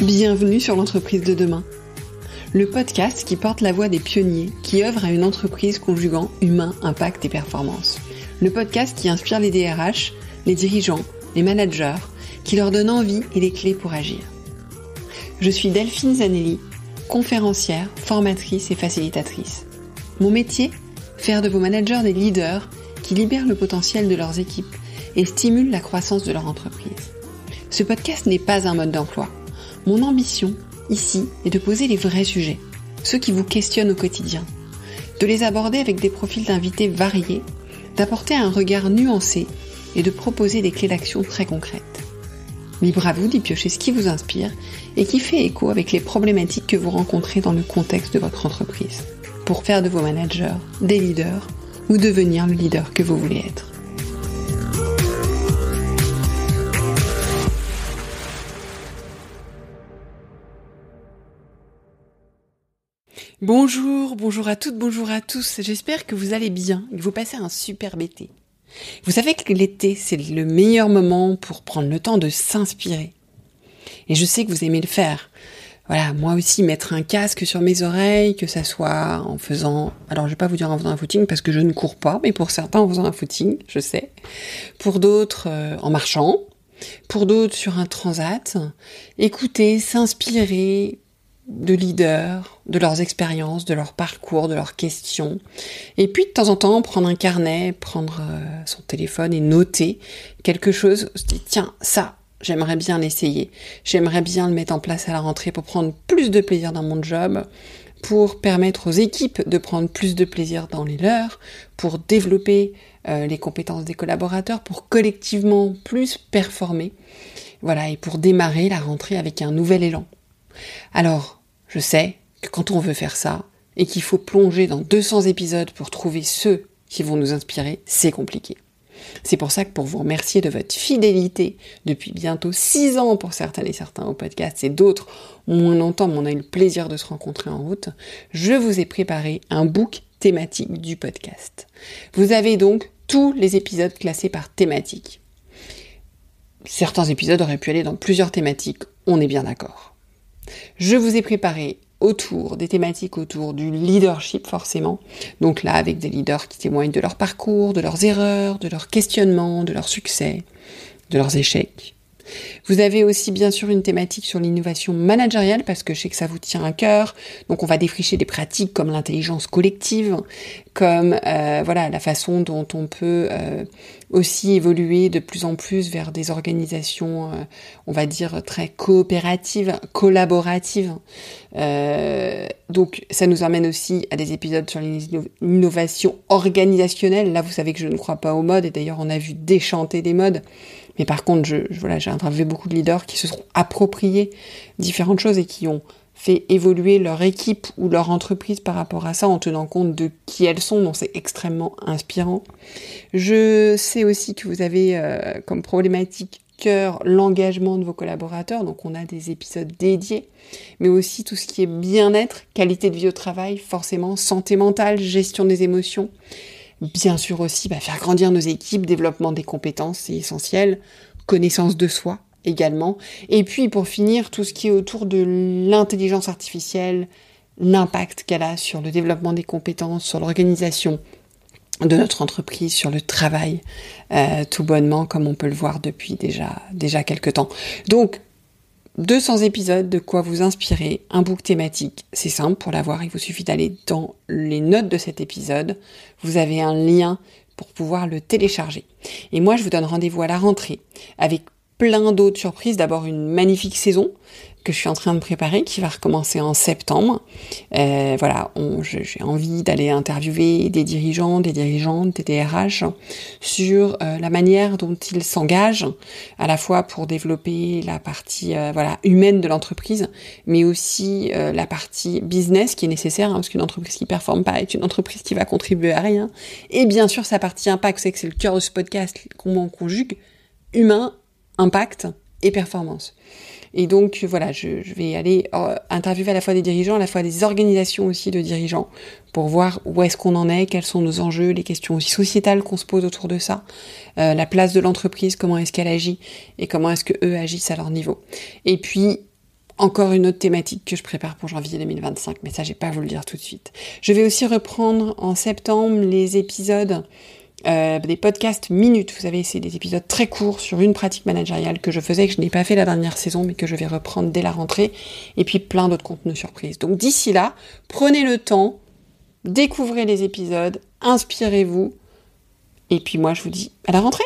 Bienvenue sur l'entreprise de demain, le podcast qui porte la voix des pionniers qui œuvrent à une entreprise conjuguant humain, impact et performance. Le podcast qui inspire les DRH, les dirigeants, les managers, qui leur donne envie et les clés pour agir. Je suis Delphine Zanelli, conférencière, formatrice et facilitatrice. Mon métier, faire de vos managers des leaders qui libèrent le potentiel de leurs équipes et stimulent la croissance de leur entreprise. Ce podcast n'est pas un mode d'emploi. Mon ambition, ici, est de poser les vrais sujets, ceux qui vous questionnent au quotidien, de les aborder avec des profils d'invités variés, d'apporter un regard nuancé et de proposer des clés d'action très concrètes. Libre à vous d'y piocher ce qui vous inspire et qui fait écho avec les problématiques que vous rencontrez dans le contexte de votre entreprise, pour faire de vos managers des leaders ou devenir le leader que vous voulez être. Bonjour à toutes, bonjour à tous. J'espère que vous allez bien et que vous passez un superbe été. Vous savez que l'été, c'est le meilleur moment pour prendre le temps de s'inspirer. Et je sais que vous aimez le faire. Voilà, moi aussi, mettre un casque sur mes oreilles, que ça soit en faisant... Alors, je vais pas vous dire en faisant un footing parce que je ne cours pas, mais pour certains, en faisant un footing, je sais. Pour d'autres, en marchant. Pour d'autres, sur un transat. Écouter, s'inspirer de leaders, de leurs expériences, de leur parcours, de leurs questions. Et puis, de temps en temps, prendre un carnet, prendre son téléphone et noter quelque chose. On se dit, tiens, ça, j'aimerais bien l'essayer. J'aimerais bien le mettre en place à la rentrée pour prendre plus de plaisir dans mon job, pour permettre aux équipes de prendre plus de plaisir dans les leurs, pour développer les compétences des collaborateurs, pour collectivement plus performer. Voilà, et pour démarrer la rentrée avec un nouvel élan. Alors, je sais que quand on veut faire ça, et qu'il faut plonger dans 200 épisodes pour trouver ceux qui vont nous inspirer, c'est compliqué. C'est pour ça que pour vous remercier de votre fidélité depuis bientôt 6 ans pour certaines et certains au podcast, et d'autres moins longtemps, mais on a eu le plaisir de se rencontrer en route, je vous ai préparé un book thématique du podcast. Vous avez donc tous les épisodes classés par thématique. Certains épisodes auraient pu aller dans plusieurs thématiques, on est bien d'accord. Je vous ai préparé des thématiques autour du leadership forcément, donc là avec des leaders qui témoignent de leur parcours, de leurs erreurs, de leurs questionnements, de leurs succès, de leurs échecs. Vous avez aussi bien sûr une thématique sur l'innovation managériale parce que je sais que ça vous tient à cœur, donc on va défricher des pratiques comme l'intelligence collective, comme la façon dont on peut aussi évoluer de plus en plus vers des organisations, on va dire très coopératives, collaboratives. Donc ça nous emmène aussi à des épisodes sur l'innovation organisationnelle. Là vous savez que je ne crois pas aux modes et d'ailleurs on a vu déchanter des modes. Mais par contre, j'ai interviewé beaucoup de leaders qui se sont appropriés différentes choses et qui ont fait évoluer leur équipe ou leur entreprise par rapport à ça en tenant compte de qui elles sont, donc c'est extrêmement inspirant. Je sais aussi que vous avez comme problématique cœur l'engagement de vos collaborateurs, donc on a des épisodes dédiés, mais aussi tout ce qui est bien-être, qualité de vie au travail, forcément santé mentale, gestion des émotions. Bien sûr aussi, faire grandir nos équipes, développement des compétences, c'est essentiel, connaissance de soi également. Et puis pour finir, tout ce qui est autour de l'intelligence artificielle, l'impact qu'elle a sur le développement des compétences, sur l'organisation de notre entreprise, sur le travail, tout bonnement, comme on peut le voir depuis déjà quelques temps. Donc, 200 épisodes, de quoi vous inspirer, un book thématique, c'est simple pour l'avoir, il vous suffit d'aller dans les notes de cet épisode, vous avez un lien pour pouvoir le télécharger. Et moi je vous donne rendez-vous à la rentrée avec plein d'autres surprises, d'abord une magnifique saison que je suis en train de préparer, qui va recommencer en septembre. J'ai envie d'aller interviewer des dirigeants, des dirigeantes, des DRH sur la manière dont ils s'engagent, à la fois pour développer la partie humaine de l'entreprise, mais aussi la partie business qui est nécessaire, parce qu'une entreprise qui performe pas est une entreprise qui va contribuer à rien. Et bien sûr, sa partie impact, c'est que c'est le cœur de ce podcast, comment on conjugue humain, impact et performance. Et donc je vais aller interviewer à la fois des dirigeants, à la fois des organisations aussi de dirigeants, pour voir où est-ce qu'on en est, quels sont nos enjeux, les questions aussi sociétales qu'on se pose autour de ça, la place de l'entreprise, comment est-ce qu'elle agit, et comment est-ce que eux agissent à leur niveau. Et puis, encore une autre thématique que je prépare pour janvier 2025, mais ça, j'ai pas à vous le dire tout de suite. Je vais aussi reprendre en septembre les épisodes des podcasts minutes. Vous savez, c'est des épisodes très courts sur une pratique managériale que je faisais, que je n'ai pas fait la dernière saison, mais que je vais reprendre dès la rentrée, et puis plein d'autres contenus surprises. Donc d'ici là, prenez le temps, découvrez les épisodes, inspirez-vous, et puis moi, je vous dis à la rentrée.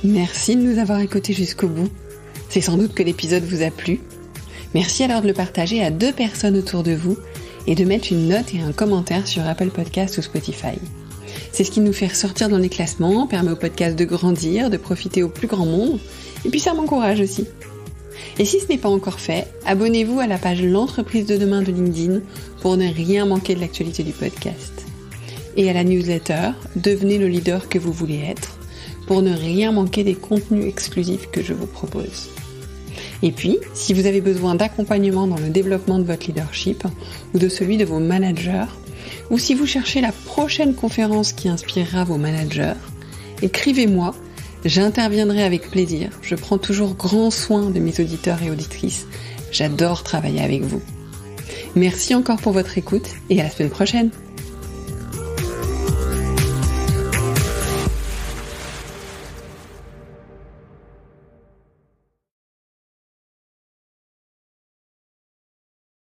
Merci de nous avoir écoutés jusqu'au bout. C'est sans doute que l'épisode vous a plu. Merci alors de le partager à 2 personnes autour de vous et de mettre une note et un commentaire sur Apple Podcasts ou Spotify. C'est ce qui nous fait ressortir dans les classements, permet au podcast de grandir, de profiter au plus grand monde, et puis ça m'encourage aussi. Et si ce n'est pas encore fait, abonnez-vous à la page L'entreprise de demain de LinkedIn pour ne rien manquer de l'actualité du podcast. Et à la newsletter, devenez le leader que vous voulez être, pour ne rien manquer des contenus exclusifs que je vous propose. Et puis, si vous avez besoin d'accompagnement dans le développement de votre leadership ou de celui de vos managers, ou si vous cherchez la prochaine conférence qui inspirera vos managers, écrivez-moi, j'interviendrai avec plaisir. Je prends toujours grand soin de mes auditeurs et auditrices. J'adore travailler avec vous. Merci encore pour votre écoute et à la semaine prochaine.